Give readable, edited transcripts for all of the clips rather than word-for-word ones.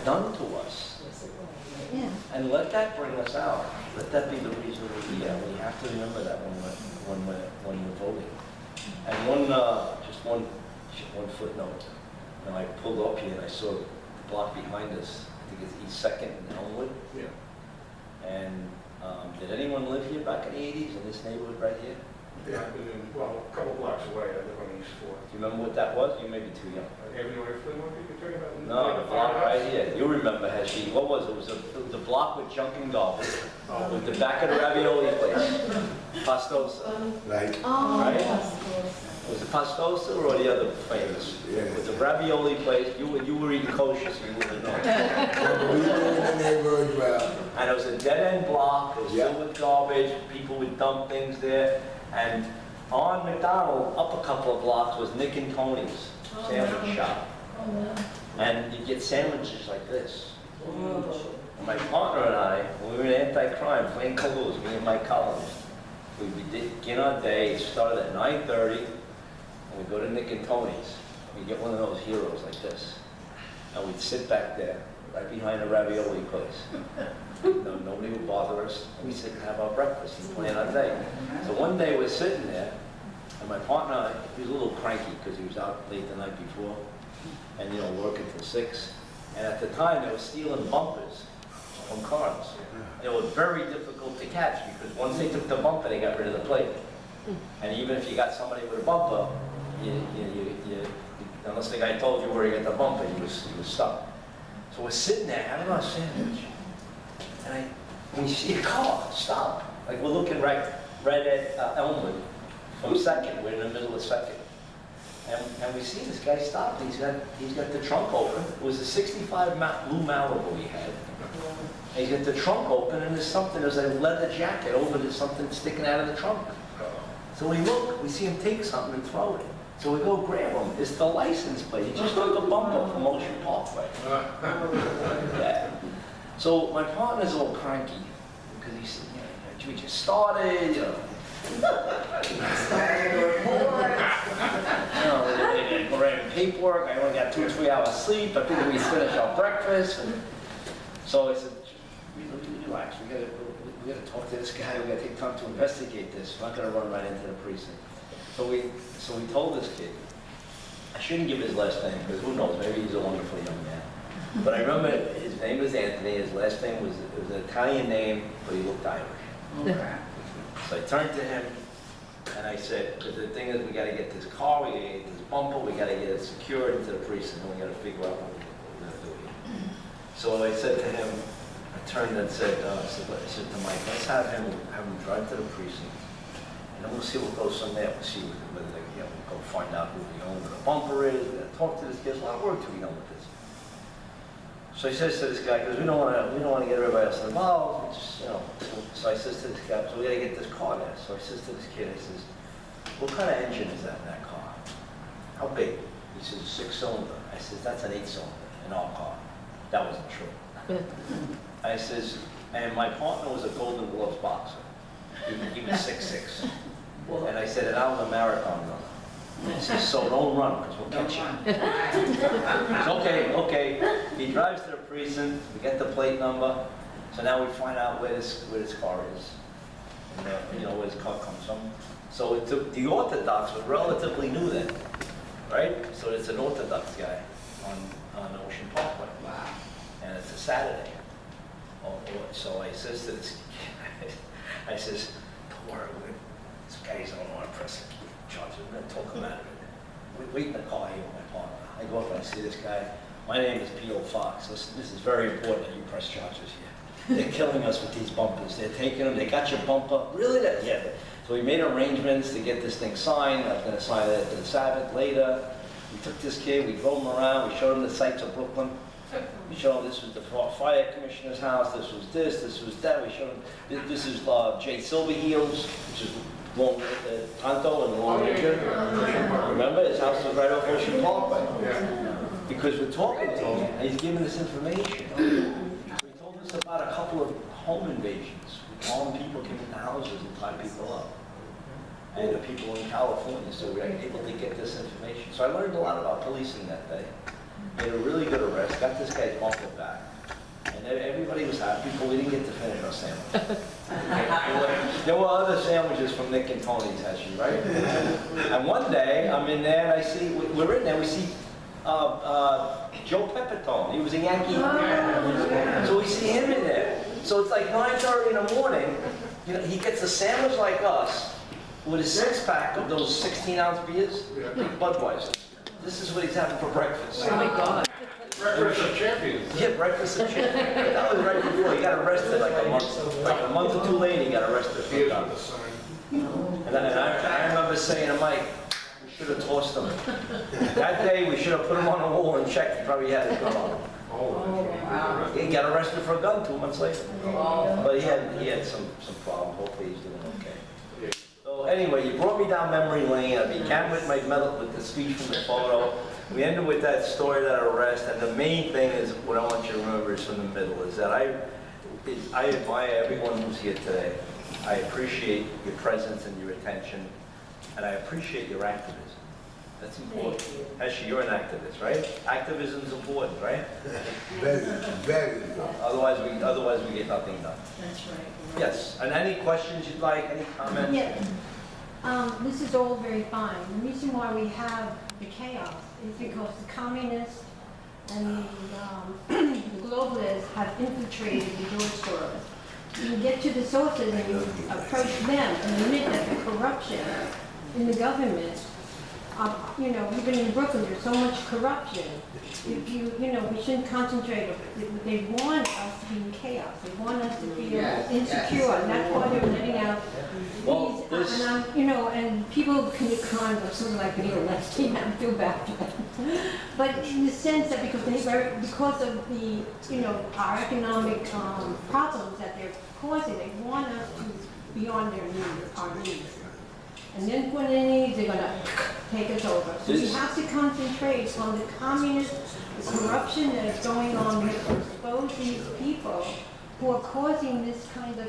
done to us. Yeah. And let that bring us out. Let that be the reason we're here. We have to remember that when we're voting. And just one footnote. And I pulled up here and I saw the block behind us. I think it's East 2nd in Elmwood. Yeah. And did anyone live here back in the 80s in this neighborhood right here? Yeah, I've been in, well, a couple blocks away, I live on East 4th. Do you remember what that was? You may be too young. Avenue or Flint, you're talking about? No, the block right here. You remember, Heshy. What was it? It was a block with junk and garbage. Oh. With the back of the ravioli place. Pastosa. Like, Oh, Right? yes. Was it Pastosa or the other famous? Yeah. It was a ravioli place. You were eating kosher, so you wouldn't know. we were in the neighborhood well. And it was a dead-end block. It was Yeah. filled with garbage. People would dump things there. And on McDonald, up a couple of blocks, was Nick and Tony's sandwich shop. And you'd get sandwiches like this. And my partner and I, when we were in anti-crime, playing Caloos, me and Mike Collins, we begin our day, it started at 9:30, and we'd go to Nick and Tony's. We'd get one of those heroes like this. And we'd sit back there, right behind the ravioli place. No, nobody would bother us. And we'd sit and have our breakfast and plan our day. So one day we're sitting there, and my partner, he was a little cranky because he was out late the night before, and working till 6. And at the time, they were stealing bumpers from cars. They were very difficult to catch because once they took the bumper, they got rid of the plate. And even if you got somebody with a bumper, unless the guy told you where he got the bumper, he was stuck. So we're sitting there having our sandwich, and we see a car stop. Like we're looking right at Elmwood from 2nd. We're in the middle of 2nd. And we see this guy stop. He's got the trunk open. It was a 65 blue Malibu he had. And he's got the trunk open, and there's a leather jacket over there's something sticking out of the trunk. So we look, we see him take something and throw it. So we go grab him. It's the license plate. He just took a bumper from Ocean Parkway. Yeah. So my partner's all cranky because he said, we just started, we're writing paperwork. I only got 2 or 3 hours sleep. I figured we'd finish our breakfast. And so I said, relax. We got to talk to this guy. We got to take time to investigate this. We're not going to run right into the precinct. So we told this kid. I shouldn't give his last name because who knows? Maybe he's a wonderful young man. But I remember his name was Anthony. His last name was an Italian name, but he looked Irish. Okay. So I turned to him and I said, because the thing is, we got to get this car, we got to get this bumper, we got to get it secured into the precinct, and we got to figure out what we're going to do here. So I said to him, I turned and said to Mike, let's have him drive to the precinct, and then we'll see what goes from there. We'll see whether they we'll go find out who the owner of the bumper is. We're going to talk to this kid. There's a lot of work to be done with this. So he says to this guy, because we don't want to get everybody else involved. Just, So I says to this guy, so we got to get this car there. So I says to this kid, I says, what kind of engine is that in that car? How big? He says, 6-cylinder. I says, that's an 8-cylinder in our car. That wasn't true. I says, and my partner was a Golden Gloves boxer. He was 6'6". And I said, and I'm a marathon runner. He says, so don't run, because we'll catch you. Okay. He drives to the precinct, we get the plate number, so now we find out where this car is, and where this car comes from. So the Orthodox was relatively new then, right? So it's an Orthodox guy on Ocean Parkway. Wow. And it's a Saturday. So I says to this kid, I says, don't worry, this guy's don't want to press charges. We're going to talk him out of it. We wait in the car here with my partner. I go up and I see this guy. My name is P.O. Fox. Listen, this is very important that you press charges here. They're killing us with these bumpers. They're taking them. They got your bumper. Really? Yeah. So we made arrangements to get this thing signed. I was going to sign it the Sabbath later. We took this kid. We drove him around. We showed him the sights of Brooklyn. We showed him this was the fire commissioner's house. This was this was that. We showed him this is Jay Silverheels, which is Tonto and the Long Ranger. Remember, his house was right off Ocean Parkway. Because we're talking to him, and he's giving us information. So he told us about a couple of home invasions. Armed people came into houses and tied people up. And the people in California, so we were able to get this information. So I learned a lot about policing that day. made a really good arrest, got this guy's uncle back. And everybody was happy, but we didn't get to finish our sandwich. There were other sandwiches from Nick and Tony's, actually, right? And one day, I'm in there and I see, we're in there, we see Joe Pepitone. He was a Yankee. So we see him in there. So it's like 9:30 in the morning. You know, he gets a sandwich like us with a 6-pack of those 16-ounce beers, big Budweiser. This is what he's having for breakfast. Oh my God. Breakfast of champions. Yeah, breakfast of champions. That was right before. He got arrested like a month or two later. He got arrested for Here's that. the sign. And I remember saying to Mike, we should have tossed him. That day, we should have put him on the wall and checked. He probably had his gun on. Wow. He got arrested for a gun 2 months later. Oh. But he had some problems. Hopefully he's doing okay. So anyway, you brought me down memory lane. I began with with the speech from the photo. We ended with that story, that arrest, and the main thing is, what I want you to remember is from the middle, is that I admire everyone who's here today. I appreciate your presence and your attention, and I appreciate your activism. That's important. Actually, you're an activist, right? Activism is important, right? Very, very good. Otherwise we get nothing done. That's right. Yes, and any questions you'd like, any comments? Yeah. This is all very fine. The reason why we have the chaos is because the communists and the globalists have infiltrated the George Soros. You get to the sources and you approach them and admit that the corruption in the government, you know, even in Brooklyn, there's so much corruption. You know, we shouldn't concentrate. They want us to be in chaos. They want us to feel insecure, and that's why they're letting out these. You know, and people commit crimes, sort of like Neil Lester. I feel bad for them. But in the sense that because of the, you know, our economic problems that they're causing, they want us to be on their knees, our knees. And then when they need, they're going to take us over. So we have to concentrate on the communist, the corruption that is going on here to expose these people who are causing this kind of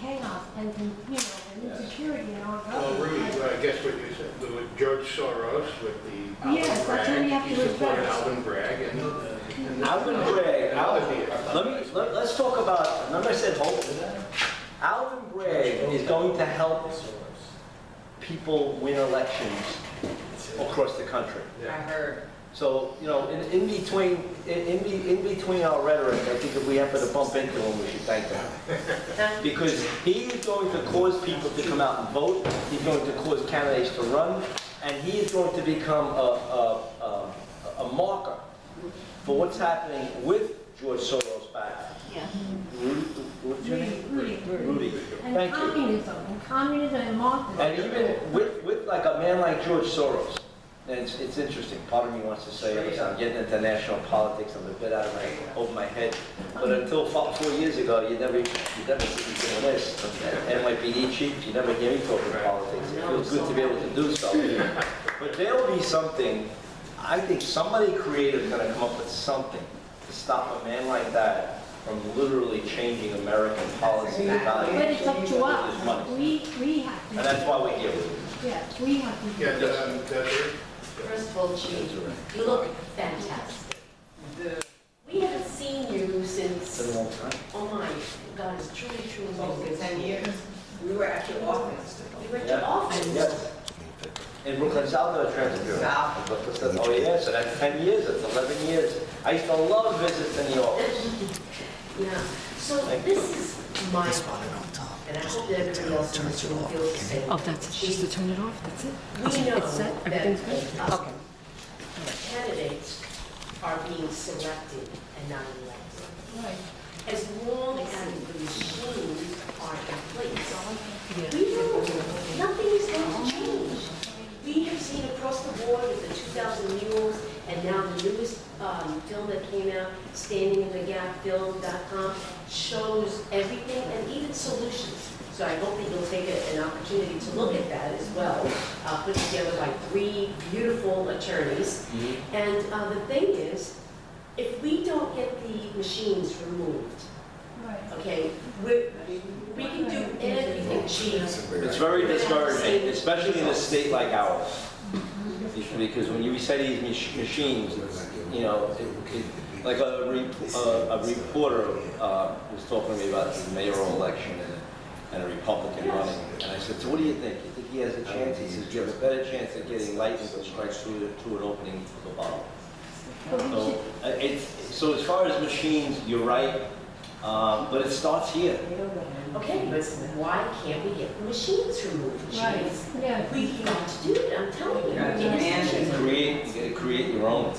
chaos and, you know, and insecurity in our Well, government. Rudy, I guess what you said, with George Soros, with the Yes, that's what we have to he supported address. Alvin Bragg and Alvin Bragg, let's talk about, remember I said hope? Alvin Bragg is going to help people win elections across the country. I heard. So, you know, in between our rhetoric, I think if we happen to bump into him, we should thank him. Because he is going to cause people to come out and vote, he's going to cause candidates to run, and he is going to become a marker for what's happening with George Soros back. Yeah. Rudy. And Thank you. communism and Marxism. And even with like a man like George Soros, and it's interesting, part of me wants to say, listen, I'm getting into national politics, I'm a bit over my head, but until 4 years ago, you never see me doing this. NYPD chief, you never hear me talking politics. It feels good to be able to do so. But there'll be something, I think somebody creative is gonna come up with something to stop a man like that from literally changing American policy and values. But it's up to His us. money. We have to. And that's why we're here. Yes, we have to. yeah, that's it. First of all, Chief, you look fantastic. We haven't seen you It's been a since, long time. oh my God, it's truly, truly Over long. 10 years. We were at your office. We were at your office. Yes. In Brooklyn South, there was transit bureau. South. Oh, yeah, so that's 10 years, that's 11 years. I used to love visits in the office. Yeah, so Thank this is my problem, and I hope that everybody else in this room feels the same. Oh, that's it, just to turn it off, that's it? We know It's set, that everything's good? Okay. candidates are being selected and not elected. Right. As long as the machines are in place, we know nothing is going to change. We have seen across the board with the 2,000 Mules, and now the newest film that came out, standinginthe.gap.film.com, shows everything and even solutions. So I hope that you'll take an opportunity to look at that as well, put together by 3 beautiful attorneys. And the thing is, if we don't get the machines removed, Right. okay, we can do everything, Chief. It's very discouraging, especially in a state like ours. because when you say these machines, it's, you know, like a reporter was talking to me about the mayoral election and a Republican running. And I said, so what do you think? You think he has a chance? He says, you have a better chance of getting lightning that strikes through an opening of the bottle. So as far as machines, you're right, but it starts here. Okay, but why can't we get the machines removed? Right, yeah. We've got to do it, I'm telling you. You gotta demand it. You gotta create your own.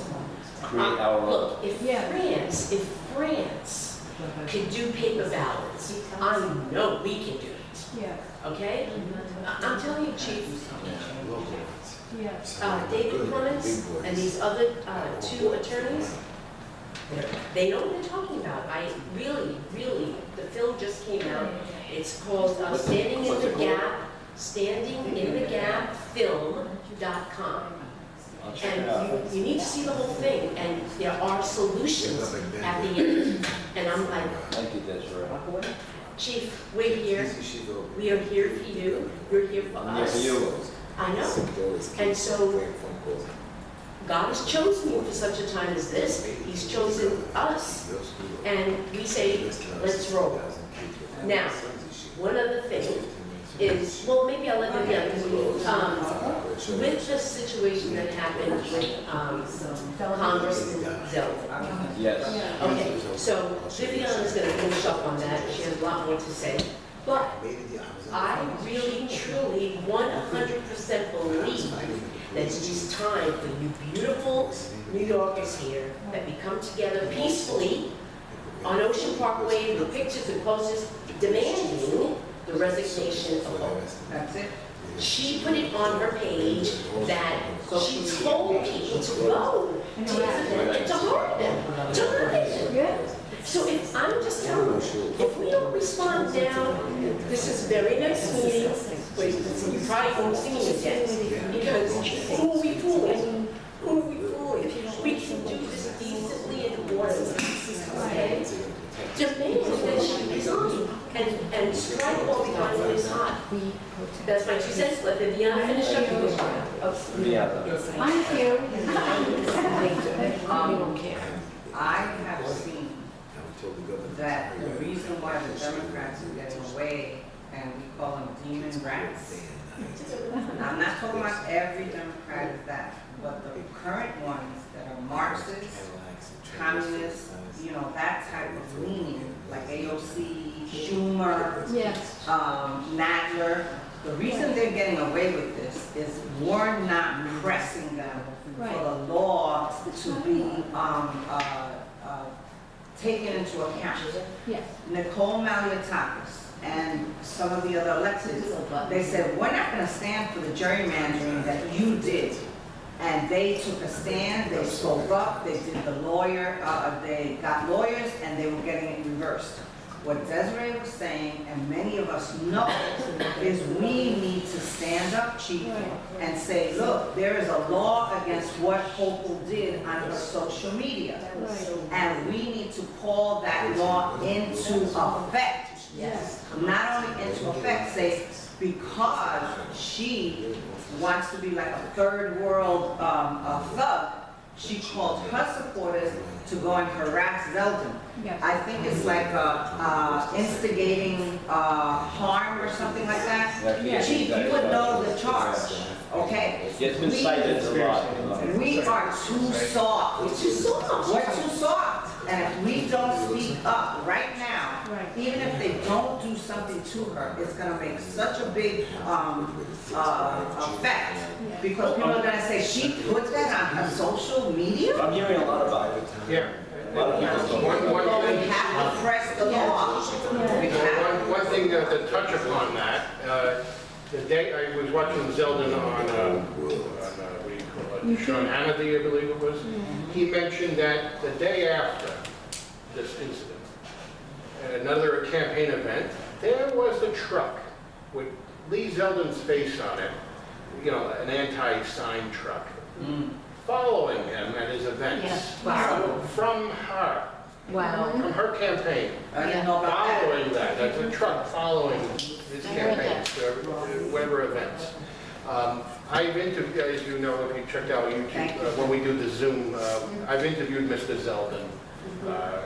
Create our own. Look, if Yeah. France could do paper ballots, I know we can do it, Yeah, okay? I'm telling you, Chief, yeah. David Clements and these other two attorneys, they know what they're talking about. I really, the film just came out. It's called Standing in the Gap, standinginthe.gap.film.com. And you need to see the whole thing, and there are solutions at the end. And I'm like, Thank you, Desiree. Chief, we're here. We are here for you. You're here for I'm here us. for you. I know. And so God has chosen you for such a time as this. He's chosen us. And we say, let's roll. Now, one other thing is, well, maybe I'll let Vivian, with the situation that happened with Congressman Zeldin. Yes. Okay, so Vivian is going to finish up on that. She has a lot more to say. But I really, truly, 100% believe that it is time for you beautiful New Yorkers here that we come together peacefully on Ocean Parkway with pictures and posters demanding the resignation of Hope. That's it. She put it on her page that she told people to go to this event and to harm them, to hurt them. Yeah. So if, I'm just telling you, if we don't respond now, this is a very nice meeting, wait, you probably won't see me again, because who are we fooling? Who are we fooling? We can do this decently and orderly, okay? Demand that she resign and strike while the iron is hot. That's my 2 cents. Let Viviana finish up your I'm here. I have seen that the reason why the Democrats are getting away, and we call them demon rats, and I'm not talking about every Democrat is that, but the current ones that are Marxists, communists, you know, that type of leaning, like AOC, Schumer, Yes. Nadler. The reason they're getting away with this is we're not pressing them for the law to be taken into account. Yes. Nicole Maliotakis and some of the other electeds, they said, we're not going to stand for the gerrymandering that you did. And they took a stand, they spoke up, they did the lawyer, they got lawyers, and they were getting it reversed. What Desiree was saying, and many of us know, is we need to stand up, Chief, and say, look, there is a law against what Hochul did on her social media. And we need to call that law into effect. Yes. Not only into effect, say, because she wants to be like a third world thug, she called her supporters to go and harass Zeldin. Yes. I think it's like instigating harm or something like that. Yeah. Chief, you would know the charge, okay? It's been cited a lot. We are too soft. We're too soft. We're too soft. And if we don't speak up right now, even if they don't do something to her, it's going to make such a big effect. Because people are going to say, she put that on her social media? I'm hearing a lot about it. Yeah. Well, we have to press the law. We have. One thing to touch upon that, the day I was watching Zeldin on what do you call it, Sean Hannity, I believe it was, he mentioned that the day after this incident, at another campaign event, there was a truck with Lee Zeldin's face on it, you know, an anti-sign truck, following him at his events. Wow. From her. Wow. From her campaign. I didn't know about that. Following that, that's a truck following his campaigns, whatever events. I've interviewed, as you know, if you checked out YouTube, Thank you. when we do the Zoom, I've interviewed Mr. Zeldin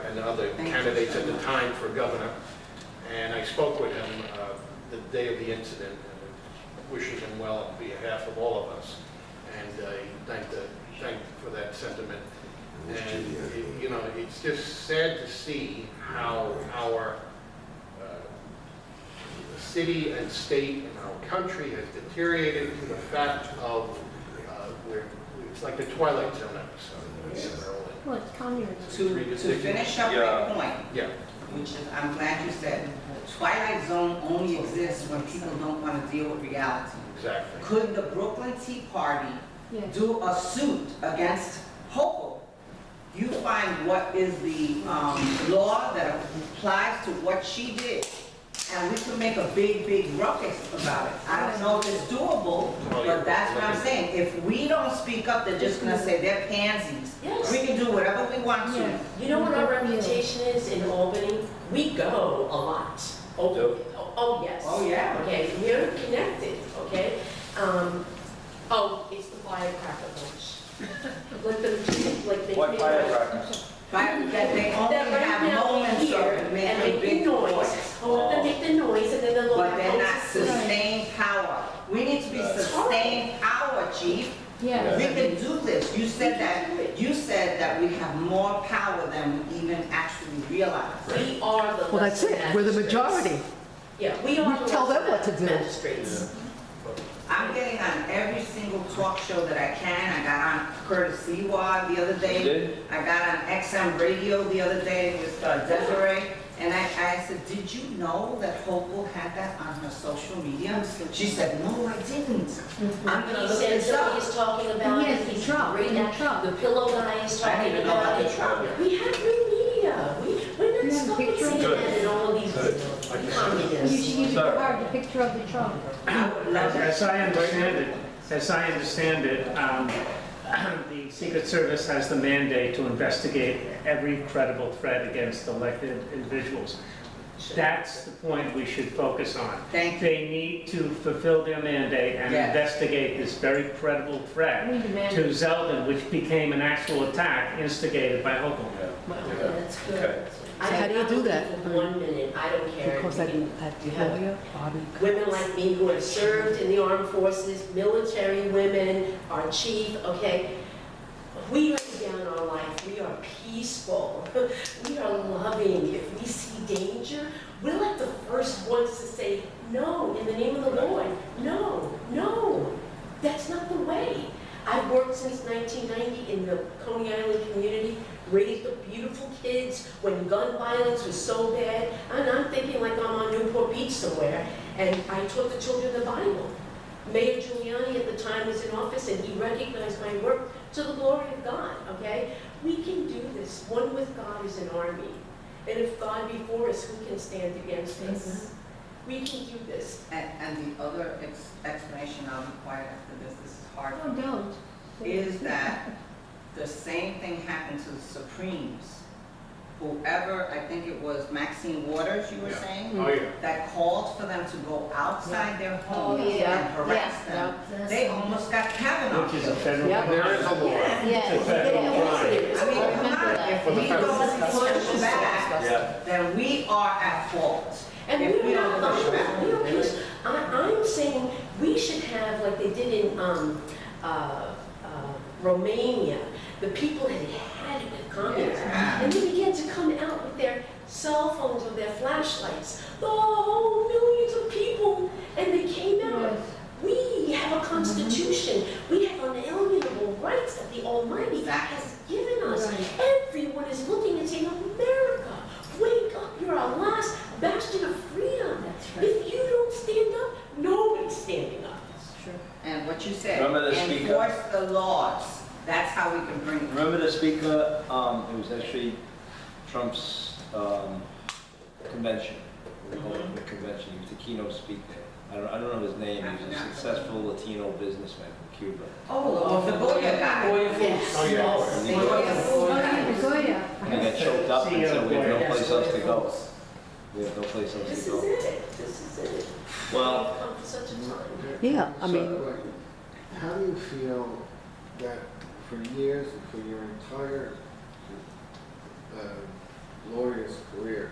and other Thank you candidates so at the much. time for governor, and I spoke with him the day of the incident, and wishing him well on behalf of all of us, and he thanked for that sentiment. And, you know, it's just sad to see how our city and state and our country has deteriorated to the fact of where it's like the Twilight Zone episode. Well, it's communism. To finish up your point, Yeah, which is, I'm glad you said, Twilight Zone only exists when people don't want to deal with reality. exactly. Could the Brooklyn Tea Party Yeah. do a suit against Hochul? You find what is the law that applies to what she did, and we can make a big, big ruckus about it. I don't know if it's doable, but that's what I'm saying. If we don't speak up, they're just gonna say they're pansies. Yes. We can do whatever we want to. Yeah. You know what our reputation is in Albany? We go a lot. Oh, Do? oh, yes. Oh, yeah. Okay, we're connected, okay? It's the firecracker bunch. Like they. What firecracker? But that they only That right have now moments here of and making make the big noise. noise. Oh, they make the noise and then they'll But have they're not hoses. sustained power. We need to be sustained power, chief. Yeah. We can do this. You said that we have more power than we even actually realize. We are the. Well, that's lesser it, we're the magistrates. majority. Yeah, we are We the tell them lesser what to do. magistrates. I'm getting on every single talk show that I can. I got on Curtis Seaward the other You day. did? I got on XM Radio the other day with Desiree. And I said, did you know that Hochul had that on her social media? She said, no, I didn't. I'm gonna He look said this up. somebody is talking about Yes, it. the He's truck, great the at- truck. The pillow guy is I talking didn't even know about about it. the truck. We have new media. We're You not have a stuck in picture of CNN and all of these You communists. should give the card, the picture of the truck. I would love that. As I understand it, the Secret Service has the mandate to investigate every credible threat against elected individuals. That's the point we should focus on. Thank you. They need to fulfill their mandate and Yes. investigate this very credible threat We demand to it. Zeldin, which became an actual attack instigated by Hochul. That's good. Okay. I So how do you do that? For 1 minute, I don't care. Because You that can- you have lawyer, Bobby. women like me who have served in the armed forces, military women, our chief, okay? We lay down our life, we are peaceful, we are loving. If we see danger, we're like the first ones to say, no, in the name of the Lord, no, no. That's not the way. I've worked since 1990 in the Coney Island community, raised up beautiful kids when gun violence was so bad. And I'm thinking like I'm on Newport Beach somewhere, and I taught the children the Bible. Mayor Giuliani at the time was in office, and he recognized my work to the glory of God, okay? We can do this. One with God is an army. And if God be for us, who can stand against us? We can do this. And the other explanation, I'll be quiet after this is hard, Oh, don't. is that the same thing happened to the Supremes. Whoever, I think it was Maxine Waters, you were Yeah. saying, Oh, yeah. that called for them to go outside their homes Oh, yeah. and harass them. They almost got Kavanaugh Which is a killed. federal. Yep. There is a law. Yeah. It's a federal crime. I mean, come on, if we don't push back, Yeah. then we are at fault. And If we we're don't not, push back. we don't push. I'm saying we should have, like they did in Romania, the people had had it with communism. Yeah. And they began to come out with their cell phones or their flashlights. Oh, millions of people. And they came out. Yes. We have a constitution. We have unalienable rights that the Almighty Exactly. has given us. Right. Everyone is looking and saying, America, wake up. You're our last bastion of freedom. That's right. If you don't stand up, nobody's standing up. And what you said, Remember the speaker? enforce the laws. That's how we can bring it. Remember the speaker, it was actually Trump's convention, the convention, he was the keynote speaker. I don't know his name, he was a successful Latino businessman from Cuba. Oh, the Goya guy. Yes. Oh, yeah. Yes. Oh, yeah, the Goya. And he got choked up and said, we have no place else to go. Yes. We have no place else This to is go. it. This is it. Well, We've come for such a time. Yeah, I mean, how do you feel that for years, for your entire lawyer's career,